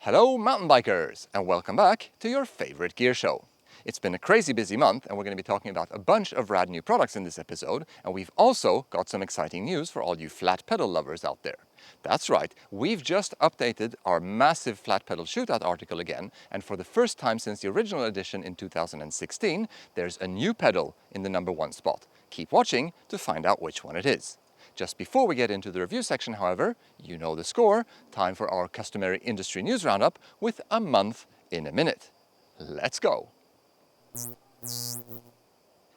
Hello mountain bikers, and welcome back to your favorite gear show. It's been a crazy busy month and we're going to be talking about a bunch of rad new products in this episode, and we've also got some exciting news for all you flat pedal lovers out there. That's right, we've just updated our massive flat pedal shootout article again, and for the first time since the original edition in 2016, there's a new pedal in the #1 spot. Keep watching to find out which one it is. Just before we get into the review section, however, you know the score. Time for our customary industry news roundup with a month in a minute. Let's go!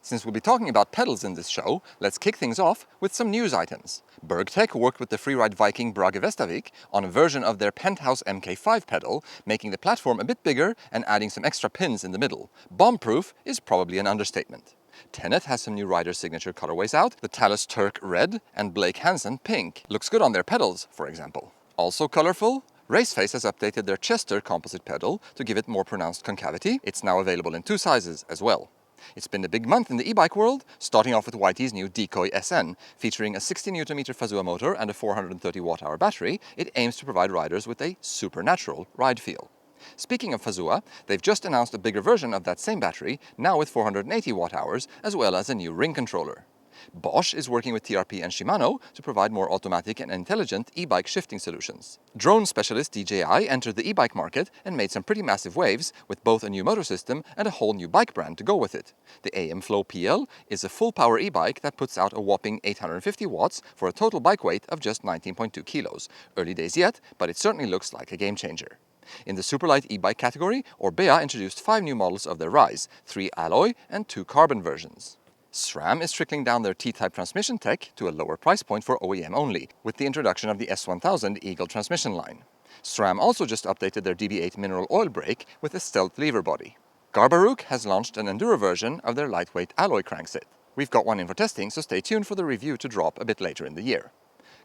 Since we'll be talking about pedals in this show, let's kick things off with some news items. Bergtech worked with the freeride Viking Brage Vestavik on a version of their Penthouse MK5 pedal, making the platform a bit bigger and adding some extra pins in the middle. Bomb-proof is probably an understatement. Tenet has some new rider signature colorways out, the Talus Turk Red and Blake Hansen Pink. Looks good on their pedals, for example. Also colorful, Raceface has updated their Chester composite pedal to give it more pronounced concavity. It's now available in 2 sizes as well. It's been a big month in the e-bike world, starting off with YT's new Decoy SN. Featuring a 60 Nm Fazua motor and a 430 Wh battery, it aims to provide riders with a supernatural ride feel. Speaking of Fazua, they've just announced a bigger version of that same battery, now with 480 Wh, as well as a new ring controller. Bosch is working with TRP and Shimano to provide more automatic and intelligent e-bike shifting solutions. Drone specialist DJI entered the e-bike market and made some pretty massive waves with both a new motor system and a whole new bike brand to go with it. The AM Flow PL is a full-power e-bike that puts out a whopping 850 watts for a total bike weight of just 19.2 kilos. Early days yet, but it certainly looks like a game changer. In the superlight e-bike category, Orbea introduced 5 new models of their Rise, 3 alloy and 2 carbon versions. SRAM is trickling down their T-type transmission tech to a lower price point for OEM only, with the introduction of the S1000 Eagle transmission line. SRAM also just updated their DB8 mineral oil brake with a stealth lever body. Garbaruk has launched an Enduro version of their lightweight alloy crankset. We've got one in for testing, so stay tuned for the review to drop a bit later in the year.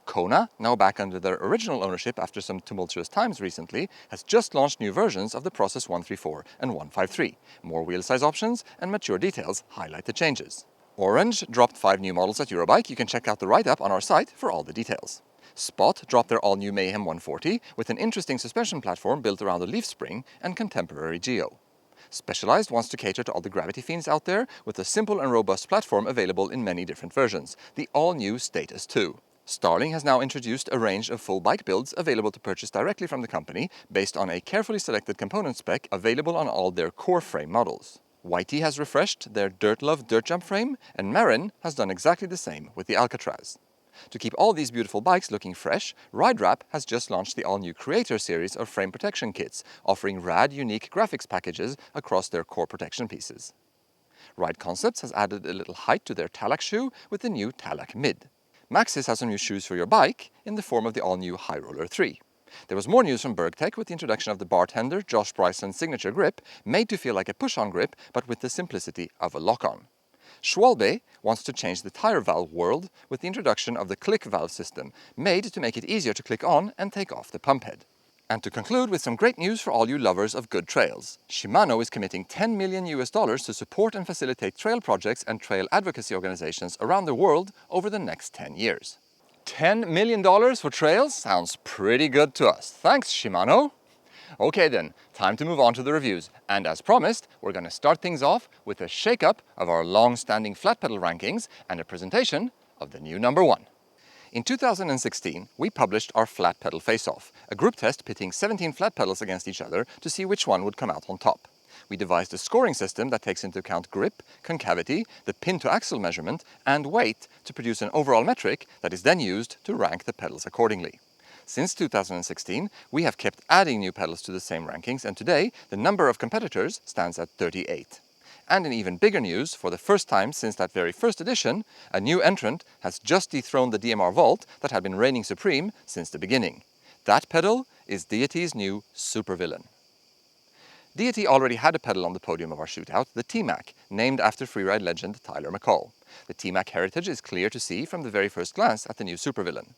Kona, now back under their original ownership after some tumultuous times recently, has just launched new versions of the Process 134 and 153. More wheel size options and mature details highlight the changes. Orange dropped 5 new models at Eurobike. You can check out the write-up on our site for all the details. Spot dropped their all-new Mayhem 140 with an interesting suspension platform built around a leaf spring and contemporary geo. Specialized wants to cater to all the gravity fiends out there with a simple and robust platform available in many different versions, the all-new Status 2. Starling has now introduced a range of full bike builds available to purchase directly from the company based on a carefully selected component spec available on all their core frame models. YT has refreshed their Dirtlove dirt jump frame, and Marin has done exactly the same with the Alcatraz. To keep all these beautiful bikes looking fresh, RideWrap has just launched the all-new Creator series of frame protection kits, offering rad, unique graphics packages across their core protection pieces. Ride Concepts has added a little height to their Talac shoe with the new Talac Mid. Maxxis has some new shoes for your bike in the form of the all-new High Roller 3. There was more news from Bergtech with the introduction of the Bartender Josh Bryson Signature Grip, made to feel like a push-on grip, but with the simplicity of a lock-on. Schwalbe wants to change the tire valve world with the introduction of the Click valve system, made to make it easier to click on and take off the pump head. And to conclude with some great news for all you lovers of good trails. Shimano is committing $10 million to support and facilitate trail projects and trail advocacy organizations around the world over the next 10 years. $10 million for trails sounds pretty good to us. Thanks, Shimano. Okay then, time to move on to the reviews. And as promised, we're going to start things off with a shake-up of our long-standing flat pedal rankings and a presentation of the new #1. In 2016, we published our Flat Pedal Face-Off, a group test pitting 17 flat pedals against each other to see which one would come out on top. We devised a scoring system that takes into account grip, concavity, the pin-to-axle measurement, and weight to produce an overall metric that is then used to rank the pedals accordingly. Since 2016, we have kept adding new pedals to the same rankings, and today the number of competitors stands at 38. And in even bigger news, for the first time since that very first edition, a new entrant has just dethroned the DMR Vault that had been reigning supreme since the beginning. That pedal is Deity's new supervillain. Deity already had a pedal on the podium of our shootout, the T-Mac, named after freeride legend Tyler McCall. The T-Mac heritage is clear to see from the very first glance at the new supervillain.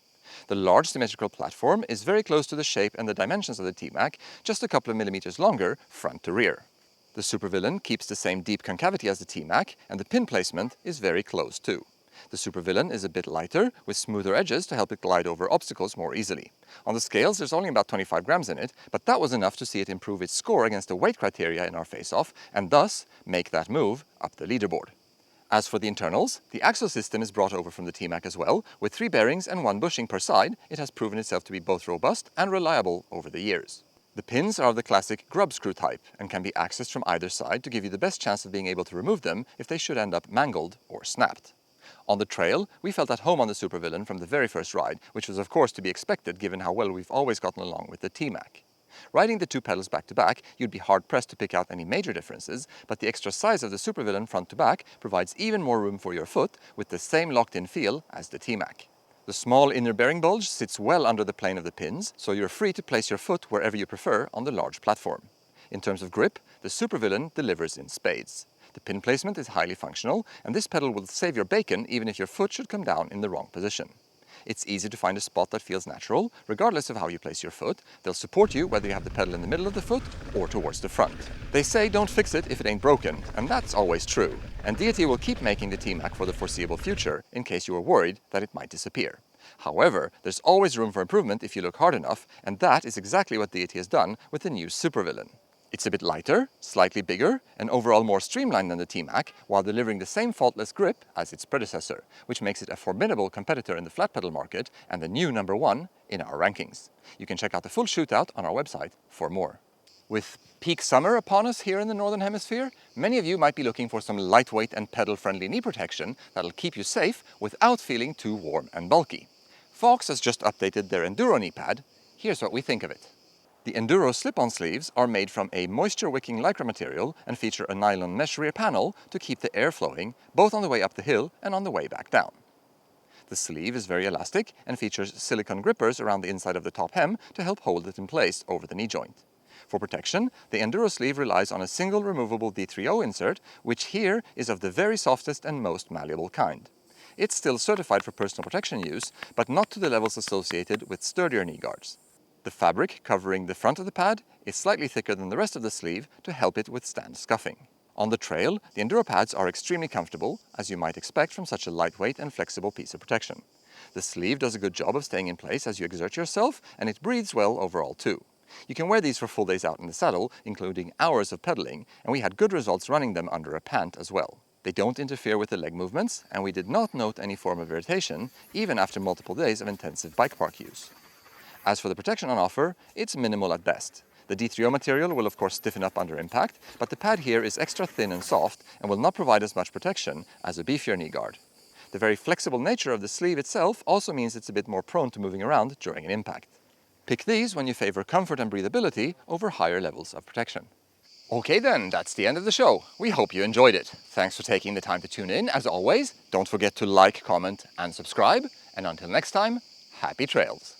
The large symmetrical platform is very close to the shape and the dimensions of the T-Mac, just a couple of millimeters longer front to rear. The supervillain keeps the same deep concavity as the T-Mac, and the pin placement is very close too. The supervillain is a bit lighter, with smoother edges to help it glide over obstacles more easily. On the scales, there's only about 25 grams in it, but that was enough to see it improve its score against the weight criteria in our face-off, and thus make that move up the leaderboard. As for the internals, the axle system is brought over from the T-Mac as well. With 3 bearings and 1 bushing per side, it has proven itself to be both robust and reliable over the years. The pins are of the classic grub screw type and can be accessed from either side to give you the best chance of being able to remove them if they should end up mangled or snapped. On the trail, we felt at home on the supervillain from the very first ride, which was of course to be expected given how well we've always gotten along with the T-Mac. Riding the 2 pedals back to back, you'd be hard-pressed to pick out any major differences, but the extra size of the supervillain front to back provides even more room for your foot with the same locked-in feel as the T-Mac. The small inner bearing bulge sits well under the plane of the pins, so you're free to place your foot wherever you prefer on the large platform. In terms of grip, the supervillain delivers in spades. The pin placement is highly functional, and this pedal will save your bacon even if your foot should come down in the wrong position. It's easy to find a spot that feels natural, regardless of how you place your foot. They'll support you whether you have the pedal in the middle of the foot or towards the front. They say don't fix it if it ain't broken, and that's always true. And Deity will keep making the T-Mac for the foreseeable future, in case you were worried that it might disappear. However, there's always room for improvement if you look hard enough, and that is exactly what Deity has done with the new supervillain. It's a bit lighter, slightly bigger, and overall more streamlined than the T-Mac, while delivering the same faultless grip as its predecessor, which makes it a formidable competitor in the flat pedal market and the new #1 in our rankings. You can check out the full shootout on our website for more. With peak summer upon us here in the Northern Hemisphere, many of you might be looking for some lightweight and pedal-friendly knee protection that'll keep you safe without feeling too warm and bulky. Fox has just updated their Enduro knee pad. Here's what we think of it. The Enduro slip-on sleeves are made from a moisture-wicking lycra material and feature a nylon mesh rear panel to keep the air flowing, both on the way up the hill and on the way back down. The sleeve is very elastic and features silicone grippers around the inside of the top hem to help hold it in place over the knee joint. For protection, the Enduro sleeve relies on a single removable D3O insert, which here is of the very softest and most malleable kind. It's still certified for personal protection use, but not to the levels associated with sturdier knee guards. The fabric covering the front of the pad is slightly thicker than the rest of the sleeve to help it withstand scuffing. On the trail, the Enduro pads are extremely comfortable, as you might expect from such a lightweight and flexible piece of protection. The sleeve does a good job of staying in place as you exert yourself, and it breathes well overall too. You can wear these for full days out in the saddle, including hours of pedaling, and we had good results running them under a pant as well. They don't interfere with the leg movements, and we did not note any form of irritation, even after multiple days of intensive bike park use. As for the protection on offer, it's minimal at best. The D3O material will of course stiffen up under impact, but the pad here is extra thin and soft and will not provide as much protection as a beefier knee guard. The very flexible nature of the sleeve itself also means it's a bit more prone to moving around during an impact. Pick these when you favor comfort and breathability over higher levels of protection. Okay then, that's the end of the show. We hope you enjoyed it. Thanks for taking the time to tune in. As always, don't forget to like, comment and subscribe. And until next time, happy trails.